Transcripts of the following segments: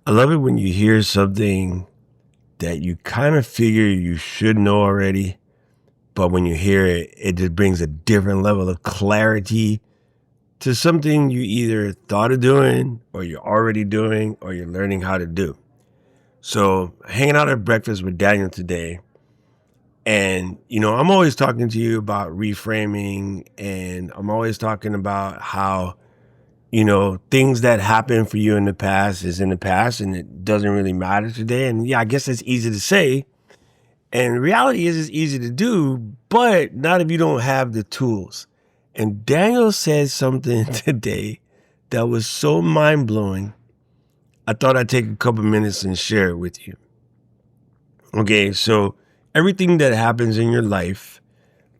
I love it when you hear something that you kind of figure you should know already, but when you hear it, it just brings a different level of clarity to something you either thought of doing, or you're already doing, or you're learning how to do. So, hanging out at breakfast with Daniel today, and I'm always talking to you about reframing, and I'm always talking about how things that happened for you in the past is in the past and it doesn't really matter today. And yeah, I guess it's easy to say. And reality is it's easy to do, but not if you don't have the tools. And Daniel said something today that was so mind blowing. I thought I'd take a couple minutes and share it with you. Okay, so everything that happens in your life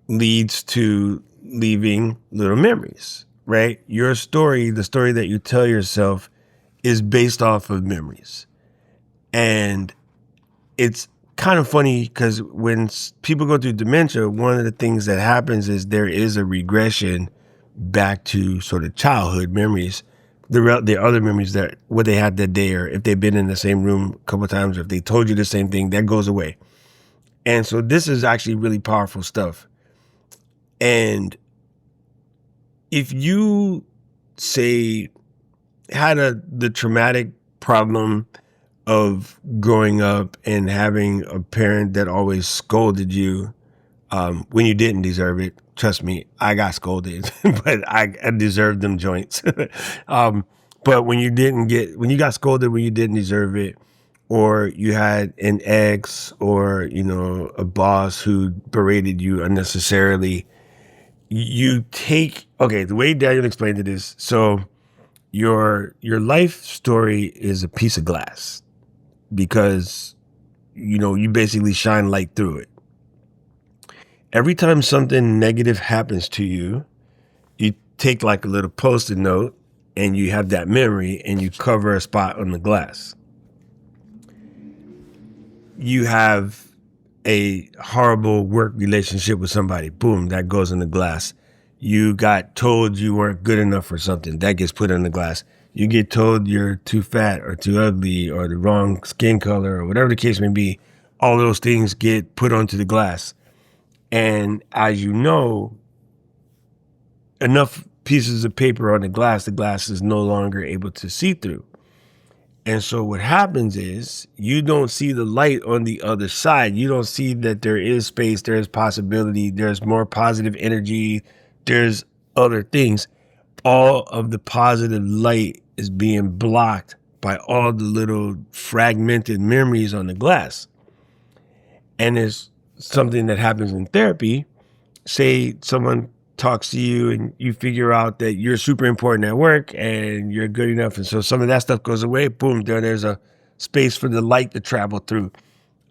leads to leaving little memories, right? Your story, the story that you tell yourself, is based off of memories. And it's kind of funny because when people go through dementia, one of the things that happens is there is a regression back to sort of childhood memories, the other memories that what they had that day, or if they've been in the same room a couple of times, or if they told you the same thing, that goes away. And so this is actually really powerful stuff. And if you say had the traumatic problem of growing up and having a parent that always scolded you when you didn't deserve it, trust me, I got scolded, but I deserved them joints. But when you got scolded when you didn't deserve it, or you had an ex or a boss who berated you unnecessarily, the way Daniel explained it is, so your life story is a piece of glass, because you basically shine light through it. Every time something negative happens to you, you take like a little post-it note and you have that memory and you cover a spot on the glass. You have a horrible work relationship with somebody, boom, that goes in the glass. You got told you weren't good enough for something, that gets put in the glass. You get told you're too fat or too ugly or the wrong skin color or whatever the case may be, all those things get put onto the glass. And as you know, enough pieces of paper on the glass is no longer able to see through. And so what happens is you don't see the light on the other side. You don't see that there is space, there's possibility, there's more positive energy, there's other things. All of the positive light is being blocked by all the little fragmented memories on the glass. And there's something that happens in therapy. Say someone talks to you and you figure out that you're super important at work and you're good enough. And so some of that stuff goes away. Boom, there's a space for the light to travel through.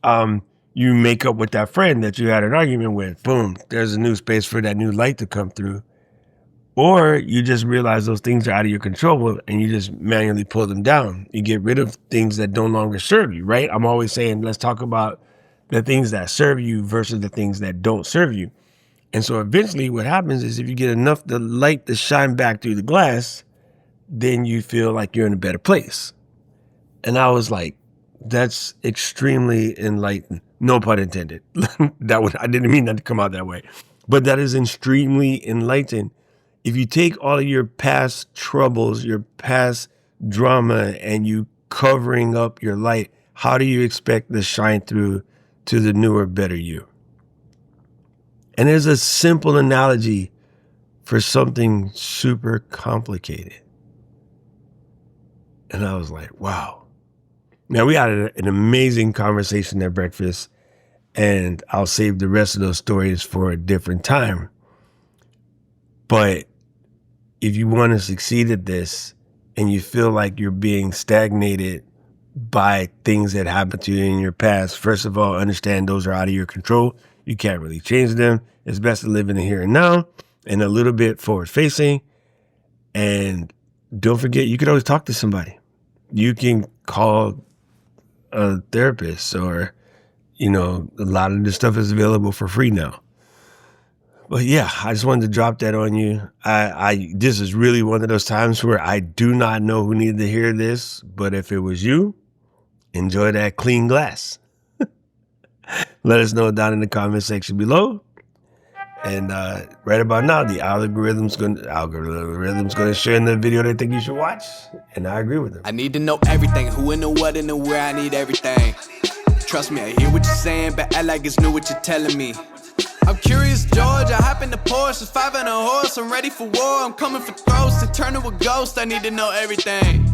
You make up with that friend that you had an argument with. Boom, there's a new space for that new light to come through. Or you just realize those things are out of your control and you just manually pull them down. You get rid of things that no longer serve you, right? I'm always saying, let's talk about the things that serve you versus the things that don't serve you. And so eventually what happens is if you get enough the light to shine back through the glass, then you feel like you're in a better place. And I was like, that's extremely enlightened. No pun intended. I didn't mean that to come out that way. But that is extremely enlightened. If you take all of your past troubles, your past drama, and you covering up your light, how do you expect to shine through to the newer, better you? And there's a simple analogy for something super complicated. And I was like, wow. Now, we had an amazing conversation at breakfast, and I'll save the rest of those stories for a different time. But if you want to succeed at this and you feel like you're being stagnated by things that happened to you in your past, first of all, understand those are out of your control. You can't really change them. It's best to live in the here and now and a little bit forward facing. And don't forget, you can always talk to somebody. You can call a therapist, or, a lot of this stuff is available for free now. But yeah, I just wanted to drop that on you. This is really one of those times where I do not know who needed to hear this, but if it was you, enjoy that clean glass. Let us know down in the comment section below. And right about now, the algorithm's gonna share in the video they think you should watch, and I agree with them. I need to know everything, who and the what and the where. I need everything. Trust me, I hear what you're saying, but act like it's new what you're telling me. I'm curious, George. I hop in the Porsche, it's 5 and a horse. I'm ready for war. I'm coming for throats and turn to a ghost. I need to know everything.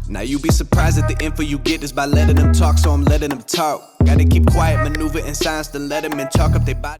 Now you be surprised at the info you get is by letting them talk, so I'm letting them talk. Gotta keep quiet, maneuver in silence, then let them in, chalk up their body.